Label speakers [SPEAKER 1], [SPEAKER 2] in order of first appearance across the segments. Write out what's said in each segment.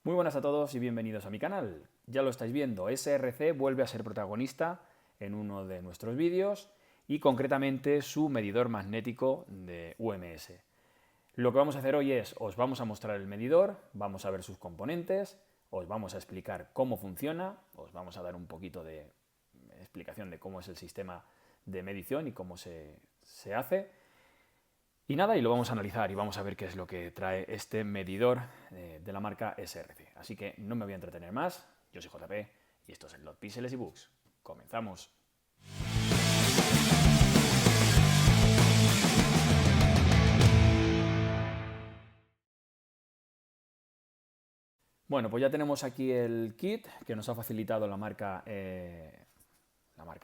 [SPEAKER 1] Muy buenas a todos y bienvenidos a mi canal. Ya lo estáis viendo, SRC vuelve a ser protagonista en uno de nuestros vídeos y concretamente su medidor magnético de UMS. Lo que vamos a hacer hoy es, os vamos a mostrar el medidor, vamos a ver sus componentes, os vamos a explicar cómo funciona, os vamos a dar un poquito de explicación de cómo es el sistema de medición y cómo se hace. Y nada, y lo vamos a analizar y vamos a ver qué es lo que trae este medidor de la marca SRC. Así que no me voy a entretener más, yo soy JP y esto es el Lot Píxeles y Books. ¡Comenzamos! Bueno, pues ya tenemos aquí el kit que nos ha facilitado la marca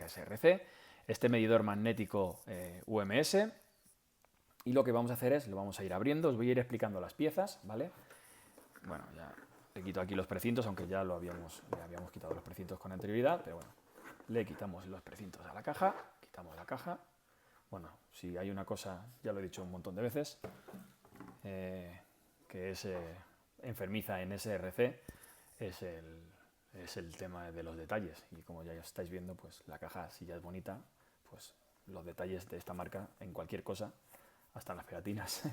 [SPEAKER 1] SRC, este medidor magnético UMS. Y lo que vamos a hacer es, lo vamos a ir abriendo, os voy a ir explicando las piezas, ¿vale? Bueno, ya le quito aquí los precintos, aunque ya le habíamos quitado los precintos con anterioridad, pero bueno, le quitamos los precintos a la caja, quitamos la caja. Bueno, si hay una cosa, ya lo he dicho un montón de veces, que es enfermiza en SRC, es el tema de los detalles. Y como ya estáis viendo, pues la caja, si ya es bonita, pues los detalles de esta marca en cualquier cosa, hasta en las pegatinas,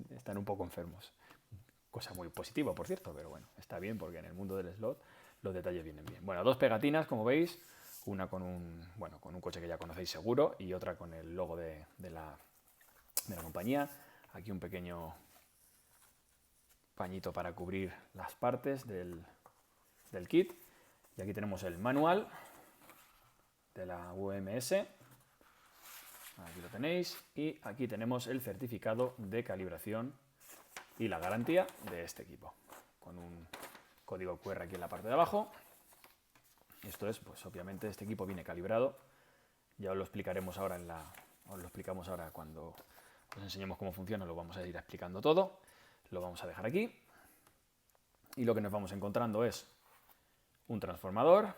[SPEAKER 1] están un poco enfermos. Cosa muy positiva, por cierto, pero bueno, está bien porque en el mundo del slot los detalles vienen bien. Bueno, dos pegatinas, como veis, una con un coche que ya conocéis seguro y otra con el logo de la compañía. Aquí un pequeño pañito para cubrir las partes del kit. Y aquí tenemos el manual de la UMS. Aquí lo tenéis. Y aquí tenemos el certificado de calibración y la garantía de este equipo, con un código QR aquí en la parte de abajo. Esto es, pues obviamente este equipo viene calibrado, ya os lo explicaremos ahora os lo explicamos ahora cuando os enseñemos cómo funciona, lo vamos a ir explicando todo. Lo vamos a dejar aquí y lo que nos vamos encontrando es un transformador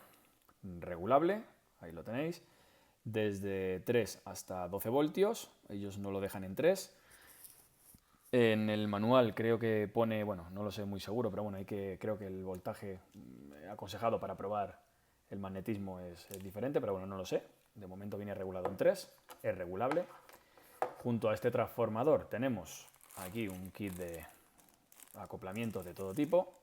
[SPEAKER 1] regulable, ahí lo tenéis, desde 3 hasta 12 voltios, ellos no lo dejan en 3. En el manual creo que pone, bueno, no lo sé muy seguro, pero bueno, creo que el voltaje aconsejado para probar el magnetismo es diferente, pero bueno, no lo sé. De momento viene regulado en 3, es regulable. Junto a este transformador tenemos aquí un kit de acoplamientos de todo tipo,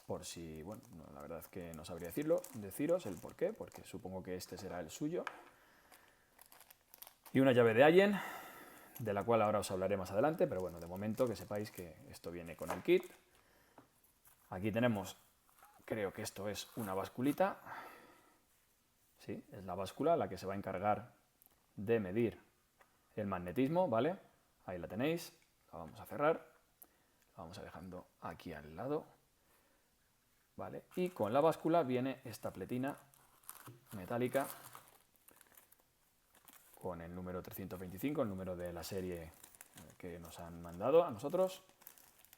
[SPEAKER 1] por si, bueno, la verdad es que no sabría deciros el por qué, porque supongo que este será el suyo. Y una llave de Allen, de la cual ahora os hablaré más adelante, pero bueno, de momento que sepáis que esto viene con el kit. Aquí tenemos, creo que esto es una basculita. Sí, es la báscula la que se va a encargar de medir el magnetismo, ¿vale? Ahí la tenéis, la vamos a cerrar, la vamos a dejando aquí al lado, ¿vale? Y con la báscula viene esta pletina metálica con el número 325, el número de la serie que nos han mandado a nosotros.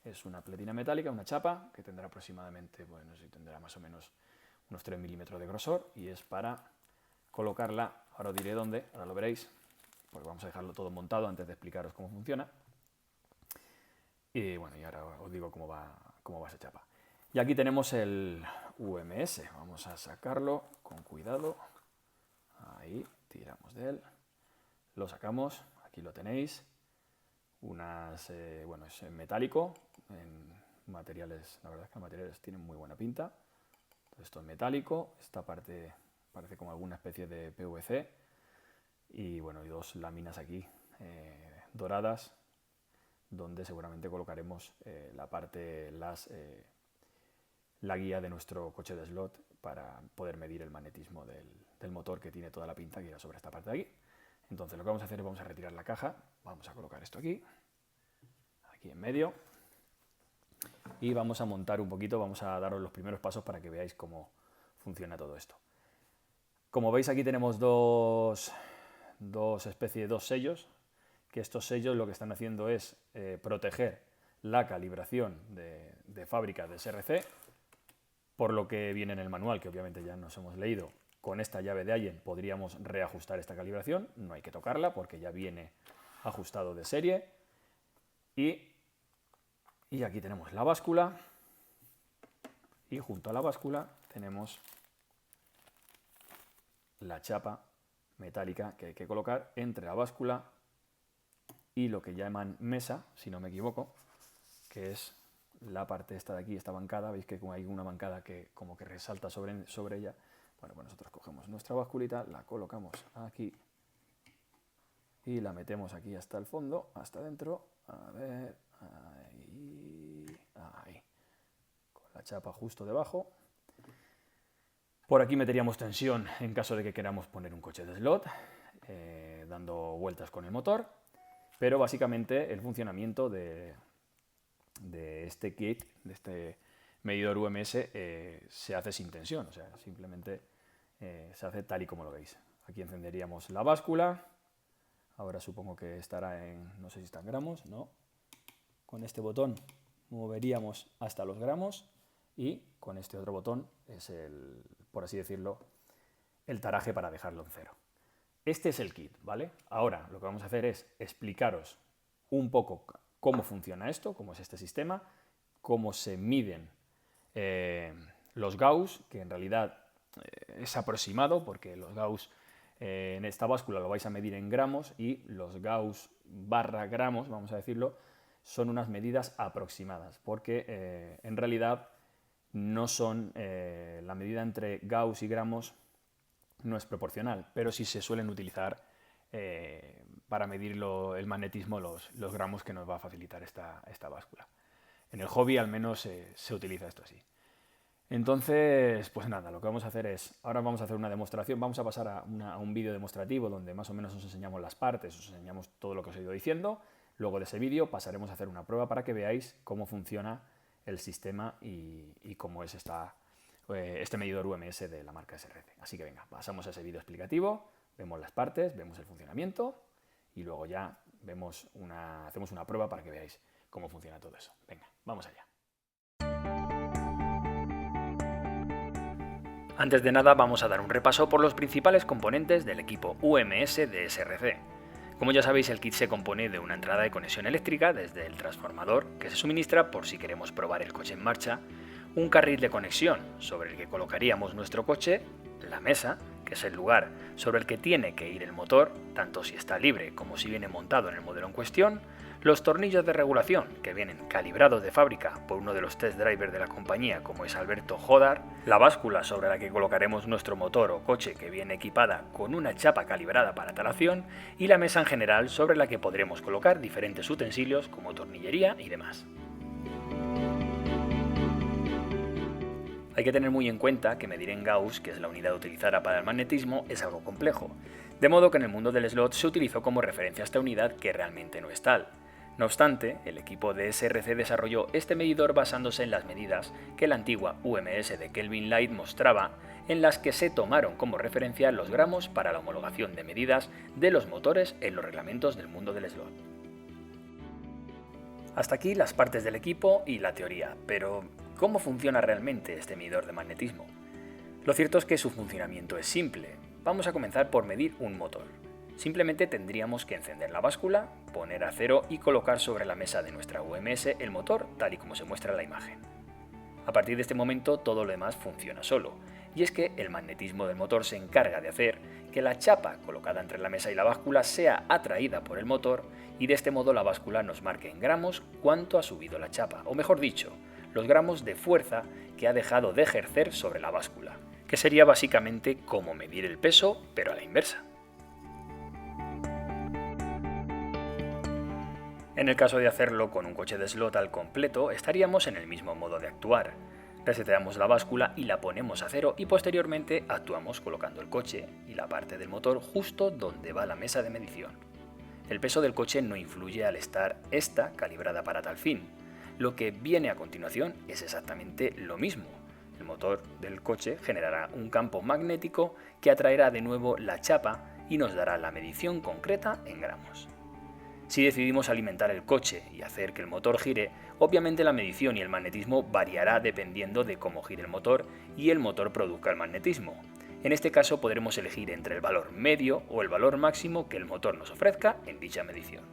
[SPEAKER 1] Es una pletina metálica, una chapa, que tendrá aproximadamente, bueno, no sé si tendrá más o menos unos 3 milímetros de grosor y es para colocarla, ahora os diré dónde, ahora lo veréis, porque vamos a dejarlo todo montado antes de explicaros cómo funciona. Y bueno, y ahora os digo cómo va esa chapa. Y aquí tenemos el UMS, vamos a sacarlo con cuidado, ahí, tiramos de él, lo sacamos, aquí lo tenéis, bueno, es metálico, en materiales, la verdad es que los materiales tienen muy buena pinta. Esto es metálico, esta parte parece como alguna especie de PVC y bueno, y dos láminas aquí doradas donde seguramente colocaremos la guía de nuestro coche de slot para poder medir el magnetismo del motor, que tiene toda la pinta que irá sobre esta parte de aquí. Entonces lo que vamos a hacer es vamos a retirar la caja, vamos a colocar esto aquí en medio y vamos a montar un poquito, vamos a daros los primeros pasos para que veáis cómo funciona todo esto. Como veis aquí tenemos dos sellos, que estos sellos lo que están haciendo es proteger la calibración de fábrica de SRC, por lo que viene en el manual, que obviamente ya nos hemos leído. Con esta llave de Allen podríamos reajustar esta calibración, no hay que tocarla porque ya viene ajustado de serie. Y aquí tenemos la báscula, Y junto a la báscula tenemos la chapa metálica que hay que colocar entre la báscula y lo que llaman mesa, si no me equivoco, que es la parte esta de aquí, esta bancada. Veis que hay una bancada que como que resalta sobre ella. Bueno, pues nosotros cogemos nuestra basculita, la colocamos aquí y la metemos aquí hasta el fondo, hasta adentro. A ver, ahí, con la chapa justo debajo. Por aquí meteríamos tensión en caso de que queramos poner un coche de slot, dando vueltas con el motor, pero básicamente el funcionamiento de este kit, de este medidor UMS, se hace sin tensión, o sea, simplemente se hace tal y como lo veis. Aquí encenderíamos la báscula, ahora supongo que estará en, no sé si está en gramos, no. Con este botón moveríamos hasta los gramos y con este otro botón es el, por así decirlo, el taraje para dejarlo en cero. Este es el kit, ¿vale? Ahora lo que vamos a hacer es explicaros un poco cómo funciona esto, cómo es este sistema, cómo se miden los Gauss, que en realidad es aproximado, porque los Gauss en esta báscula lo vais a medir en gramos y los Gauss barra gramos, vamos a decirlo, son unas medidas aproximadas, porque en realidad no son, la medida entre Gauss y gramos no es proporcional, pero sí se suelen utilizar para medir el magnetismo los gramos que nos va a facilitar esta báscula. En el hobby al menos se utiliza esto así. Entonces, pues nada, lo que vamos a hacer es, ahora vamos a hacer una demostración, vamos a pasar a un vídeo demostrativo donde más o menos os enseñamos las partes, os enseñamos todo lo que os he ido diciendo. Luego de ese vídeo pasaremos a hacer una prueba para que veáis cómo funciona el sistema y cómo es este medidor UMS de la marca SRC. Así que venga, pasamos a ese vídeo explicativo, vemos las partes, vemos el funcionamiento y luego ya hacemos una prueba para que veáis cómo funciona todo eso. Venga, vamos allá. Antes de nada vamos a dar un repaso por los principales componentes del equipo UMS de SRC. Como ya sabéis, el kit se compone de una entrada de conexión eléctrica desde el transformador que se suministra por si queremos probar el coche en marcha, un carril de conexión sobre el que colocaríamos nuestro coche, la mesa, que es el lugar sobre el que tiene que ir el motor, tanto si está libre como si viene montado en el modelo en cuestión, los tornillos de regulación, que vienen calibrados de fábrica por uno de los test drivers de la compañía, como es Alberto Jodar, la báscula sobre la que colocaremos nuestro motor o coche, que viene equipada con una chapa calibrada para tal acción, y la mesa en general sobre la que podremos colocar diferentes utensilios como tornillería y demás. Hay que tener muy en cuenta que medir en Gauss, que es la unidad utilizada para el magnetismo, es algo complejo, de modo que en el mundo del slot se utilizó como referencia esta unidad que realmente no es tal. No obstante, el equipo de SRC desarrolló este medidor basándose en las medidas que la antigua UMS de Kelvin Light mostraba, en las que se tomaron como referencia los gramos para la homologación de medidas de los motores en los reglamentos del mundo del slot. Hasta aquí las partes del equipo y la teoría, pero ¿cómo funciona realmente este medidor de magnetismo? Lo cierto es que su funcionamiento es simple. Vamos a comenzar por medir un motor. Simplemente tendríamos que encender la báscula, poner a cero y colocar sobre la mesa de nuestra UMS el motor tal y como se muestra en la imagen. A partir de este momento todo lo demás funciona solo, y es que el magnetismo del motor se encarga de hacer que la chapa colocada entre la mesa y la báscula sea atraída por el motor y de este modo la báscula nos marque en gramos cuánto ha subido la chapa, o mejor dicho, los gramos de fuerza que ha dejado de ejercer sobre la báscula, que sería básicamente como medir el peso pero a la inversa. En el caso de hacerlo con un coche de slot al completo, estaríamos en el mismo modo de actuar. Reseteamos la báscula y la ponemos a cero y posteriormente actuamos colocando el coche y la parte del motor justo donde va la mesa de medición. El peso del coche no influye al estar esta calibrada para tal fin. Lo que viene a continuación es exactamente lo mismo. El motor del coche generará un campo magnético que atraerá de nuevo la chapa y nos dará la medición concreta en gramos. Si decidimos alimentar el coche y hacer que el motor gire, obviamente la medición y el magnetismo variará dependiendo de cómo gire el motor y el motor produzca el magnetismo. En este caso podremos elegir entre el valor medio o el valor máximo que el motor nos ofrezca en dicha medición.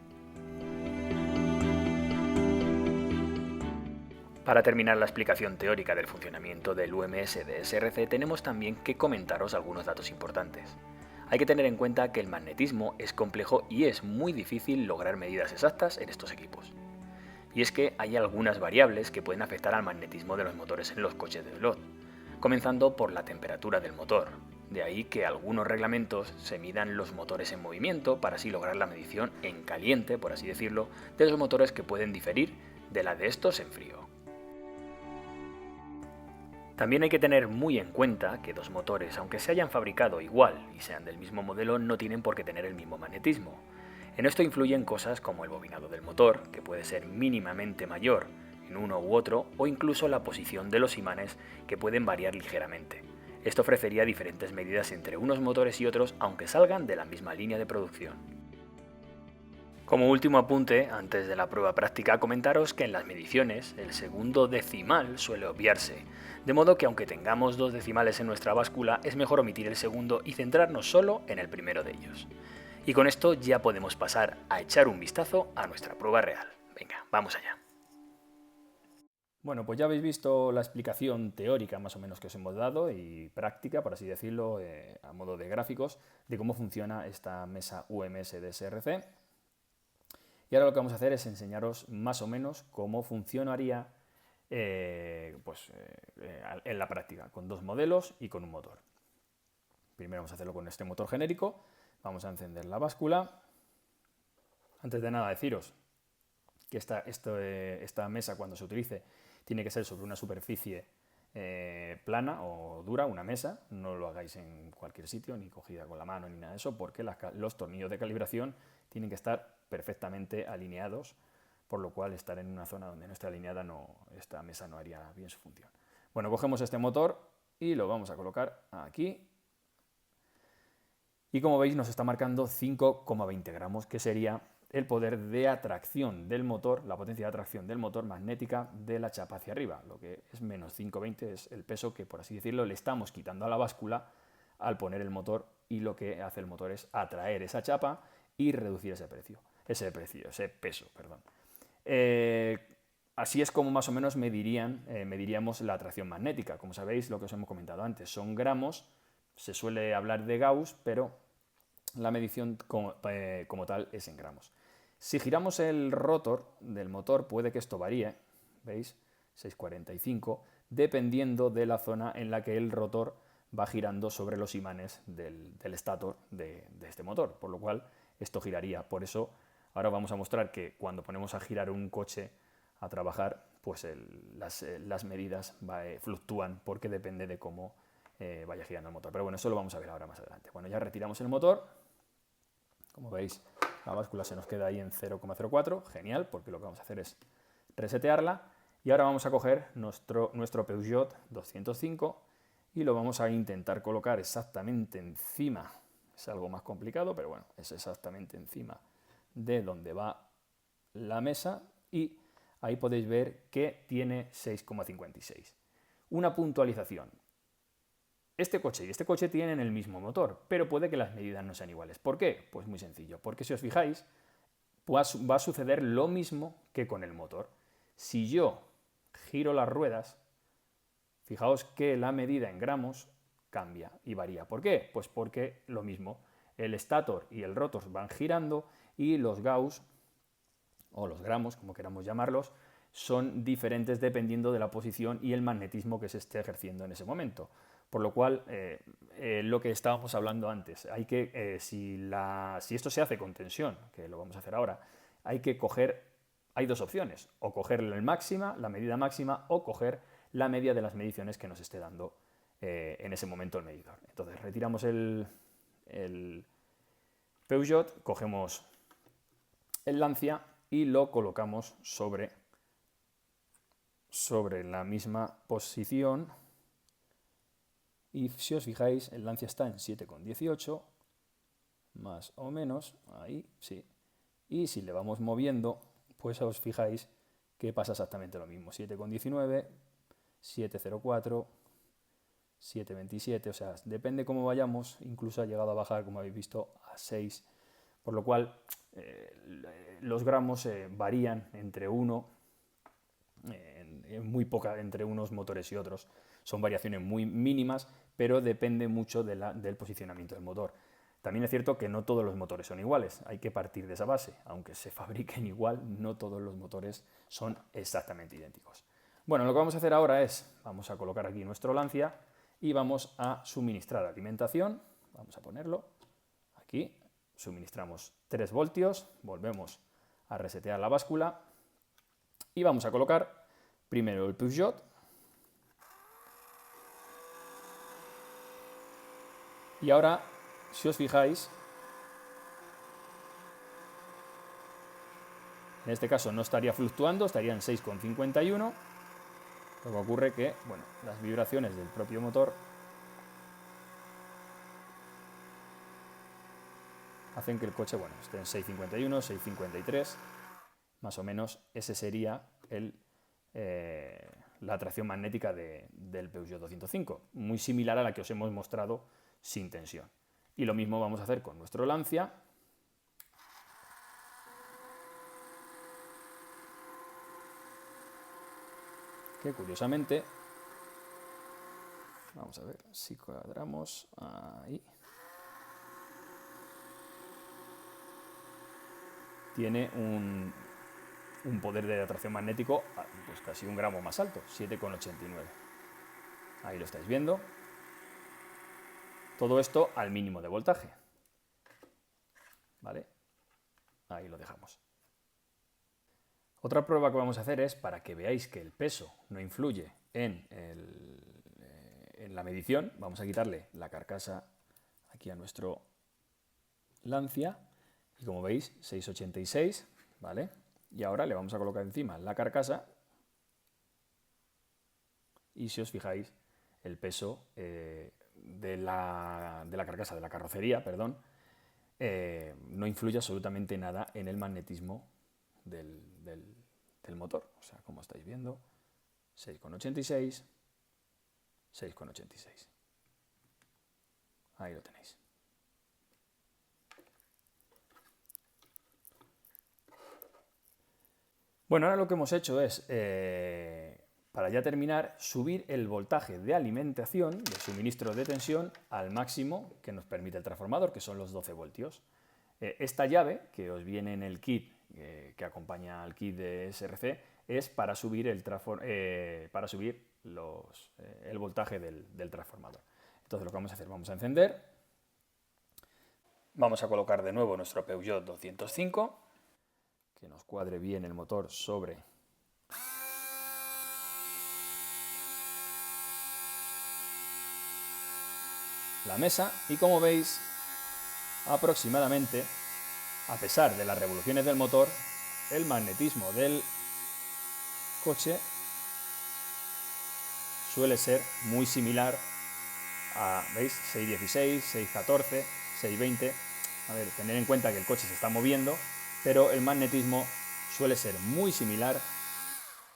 [SPEAKER 1] Para terminar la explicación teórica del funcionamiento del UMS de SRC, tenemos también que comentaros algunos datos importantes. Hay que tener en cuenta que el magnetismo es complejo y es muy difícil lograr medidas exactas en estos equipos. Y es que hay algunas variables que pueden afectar al magnetismo de los motores en los coches de slot, comenzando por la temperatura del motor. De ahí que algunos reglamentos se midan los motores en movimiento para así lograr la medición en caliente, por así decirlo, de los motores que pueden diferir de la de estos en frío. También hay que tener muy en cuenta que dos motores, aunque se hayan fabricado igual y sean del mismo modelo, no tienen por qué tener el mismo magnetismo. En esto influyen cosas como el bobinado del motor, que puede ser mínimamente mayor en uno u otro, o incluso la posición de los imanes, que pueden variar ligeramente. Esto ofrecería diferentes medidas entre unos motores y otros, aunque salgan de la misma línea de producción. Como último apunte, antes de la prueba práctica, comentaros que en las mediciones el segundo decimal suele obviarse, de modo que aunque tengamos dos decimales en nuestra báscula, es mejor omitir el segundo y centrarnos solo en el primero de ellos. Y con esto ya podemos pasar a echar un vistazo a nuestra prueba real. Venga, vamos allá. Bueno, pues ya habéis visto la explicación teórica más o menos que os hemos dado y práctica, por así decirlo, a modo de gráficos, de cómo funciona esta mesa UMS de SRC. Y ahora lo que vamos a hacer es enseñaros más o menos cómo funcionaría en la práctica, con dos modelos y con un motor. Primero vamos a hacerlo con este motor genérico, vamos a encender la báscula. Antes de nada deciros que esta mesa cuando se utilice tiene que ser sobre una superficie plana o dura, una mesa, no lo hagáis en cualquier sitio, ni cogida con la mano ni nada de eso, porque los tornillos de calibración tienen que estar perfectamente alineados, por lo cual estar en una zona donde no esté alineada, esta mesa no haría bien su función. Bueno, cogemos este motor y lo vamos a colocar aquí. Y como veis nos está marcando 5,20 gramos, que sería el poder de atracción del motor, la potencia de atracción del motor magnética de la chapa hacia arriba. Lo que es menos 5,20 es el peso que, por así decirlo, le estamos quitando a la báscula al poner el motor, y lo que hace el motor es atraer esa chapa y reducir ese peso. Así es como más o menos mediríamos la atracción magnética. Como sabéis, lo que os hemos comentado antes son gramos, se suele hablar de Gauss, pero la medición como tal es en gramos. Si giramos el rotor del motor, puede que esto varíe, ¿veis? 6,45, dependiendo de la zona en la que el rotor va girando sobre los imanes del estator de este motor, por lo cual esto giraría. Por eso ahora vamos a mostrar que cuando ponemos a girar un coche a trabajar, pues las medidas fluctúan, porque depende de cómo vaya girando el motor. Pero bueno, eso lo vamos a ver ahora más adelante. Bueno, ya retiramos el motor. Como veis, la báscula se nos queda ahí en 0,04, genial, porque lo que vamos a hacer es resetearla. Y ahora vamos a coger nuestro Peugeot 205 y lo vamos a intentar colocar exactamente encima. Es algo más complicado, pero bueno, es exactamente encima de donde va la mesa, y ahí podéis ver que tiene 6,56. Una puntualización. Este coche y este coche tienen el mismo motor, pero puede que las medidas no sean iguales. ¿Por qué? Pues muy sencillo, porque si os fijáis, va a suceder lo mismo que con el motor. Si yo giro las ruedas, fijaos que la medida en gramos cambia y varía. ¿Por qué? Pues porque lo mismo, el estator y el rotor van girando y los Gauss, o los gramos, como queramos llamarlos, son diferentes dependiendo de la posición y el magnetismo que se esté ejerciendo en ese momento. Por lo cual, lo que estábamos hablando antes, si esto se hace con tensión, que lo vamos a hacer ahora, hay dos opciones: o coger la medida máxima, o coger la media de las mediciones que nos esté dando en ese momento el medidor. Entonces retiramos el Peugeot, cogemos el Lancia y lo colocamos sobre la misma posición, y si os fijáis el Lancia está en 7,18 más o menos, ahí sí, y si le vamos moviendo, pues os fijáis que pasa exactamente lo mismo: 7,19, 7,04, 7,27, o sea, depende cómo vayamos, incluso ha llegado a bajar, como habéis visto, a 6, por lo cual los gramos varían entre 1 muy poca entre unos motores y otros. Son variaciones muy mínimas, pero depende mucho del posicionamiento del motor. También es cierto que no todos los motores son iguales, hay que partir de esa base. Aunque se fabriquen igual, no todos los motores son exactamente idénticos. Bueno, lo que vamos a hacer ahora es, vamos a colocar aquí nuestro Lancia y vamos a suministrar alimentación. Vamos a ponerlo aquí, suministramos 3 voltios, volvemos a resetear la báscula y vamos a colocar primero el Peugeot y ahora, si os fijáis, en este caso no estaría fluctuando, estaría en 6,51. Lo que ocurre que, bueno, las vibraciones del propio motor hacen que el coche, bueno, esté en 6,51, 6,53, más o menos ese sería la atracción magnética del Peugeot 205, muy similar a la que os hemos mostrado sin tensión. Y lo mismo vamos a hacer con nuestro Lancia. Que curiosamente, vamos a ver si cuadramos ahí, tiene un poder de atracción magnético pues casi 1 gramo más alto, 7,89. Ahí lo estáis viendo. Todo esto al mínimo de voltaje. ¿Vale? Ahí lo dejamos. Otra prueba que vamos a hacer es, para que veáis que el peso no influye en la medición, vamos a quitarle la carcasa aquí a nuestro Lancia y como veis 6,86, ¿vale? Y ahora le vamos a colocar encima la carcasa y si os fijáis el peso de la carcasa, de la carrocería, perdón, no influye absolutamente nada en el magnetismo del motor. O sea, como estáis viendo, 6,86, 6,86. Ahí lo tenéis. Bueno, ahora lo que hemos hecho es, para ya terminar, subir el voltaje de alimentación, de suministro de tensión, al máximo que nos permite el transformador, que son los 12 voltios. Esta llave, que os viene en el kit, que acompaña al kit de SRC, es para subir el voltaje del transformador. Entonces lo que vamos a hacer, vamos a encender, vamos a colocar de nuevo nuestro Peugeot 205, que nos cuadre bien el motor sobre la mesa y como veis, aproximadamente, a pesar de las revoluciones del motor, el magnetismo del coche suele ser muy similar a, ¿veis? 6,16, 6,14, 6,20. A ver, tener en cuenta que el coche se está moviendo, pero el magnetismo suele ser muy similar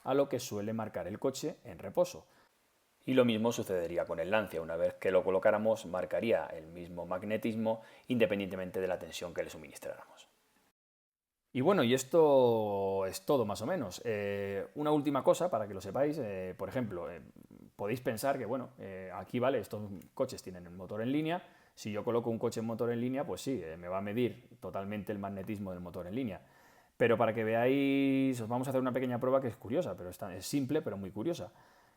[SPEAKER 1] a lo que suele marcar el coche en reposo. Y lo mismo sucedería con el Lancia. Una vez que lo colocáramos, marcaría el mismo magnetismo independientemente de la tensión que le suministráramos. Y bueno, y esto es todo más o menos. Una última cosa para que lo sepáis, por ejemplo, podéis pensar que, bueno, aquí vale, estos coches tienen el motor en línea. Si yo coloco un coche en motor en línea, pues sí, me va a medir totalmente el magnetismo del motor en línea. Pero para que veáis, os vamos a hacer una pequeña prueba que es curiosa, pero es simple, pero muy curiosa.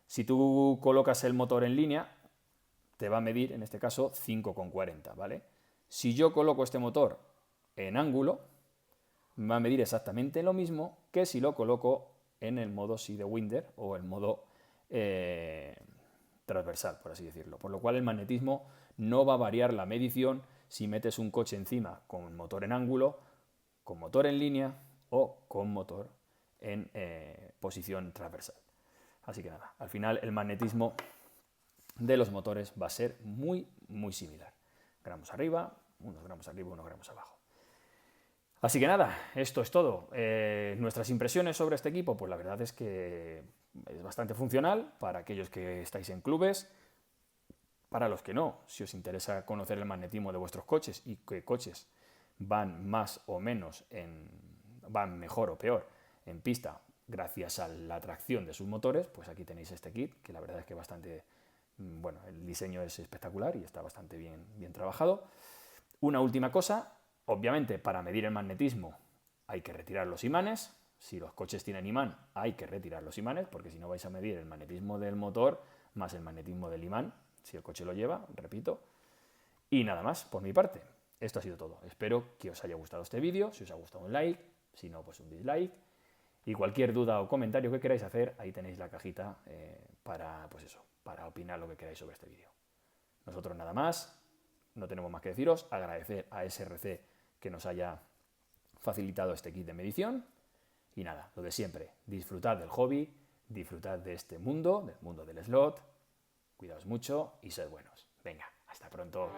[SPEAKER 1] Si tú colocas el motor en línea, te va a medir, en este caso, 5,40, ¿vale? Si yo coloco este motor en ángulo, me va a medir exactamente lo mismo que si lo coloco en el modo Sidewinder o el modo transversal, por así decirlo. Por lo cual el magnetismo no va a variar la medición si metes un coche encima con motor en ángulo, con motor en línea o con motor en posición transversal. Así que nada, al final el magnetismo de los motores va a ser muy, muy similar. Gramos arriba, unos gramos abajo. Así que nada, esto es todo. Nuestras impresiones sobre este equipo, pues la verdad es que es bastante funcional para aquellos que estáis en clubes. Para los que no, si os interesa conocer el magnetismo de vuestros coches y qué coches van más o menos van mejor o peor en pista, gracias a la tracción de sus motores, pues aquí tenéis este kit, que la verdad es que bastante, bueno, el diseño es espectacular y está bastante bien trabajado. Una última cosa, obviamente para medir el magnetismo hay que retirar los imanes. Si los coches tienen imán, hay que retirar los imanes, porque si no vais a medir el magnetismo del motor más el magnetismo del imán, si el coche lo lleva, repito. Y nada más, por mi parte. Esto ha sido todo. Espero que os haya gustado este vídeo. Si os ha gustado, un like. Si no, pues un dislike. Y cualquier duda o comentario que queráis hacer, ahí tenéis la cajita para opinar lo que queráis sobre este vídeo. Nosotros nada más. No tenemos más que deciros. Agradecer a SRC que nos haya facilitado este kit de medición. Y nada, lo de siempre. Disfrutad del hobby. Disfrutad de este mundo, del mundo del slot. Cuidaos mucho y sed buenos. Venga, hasta pronto.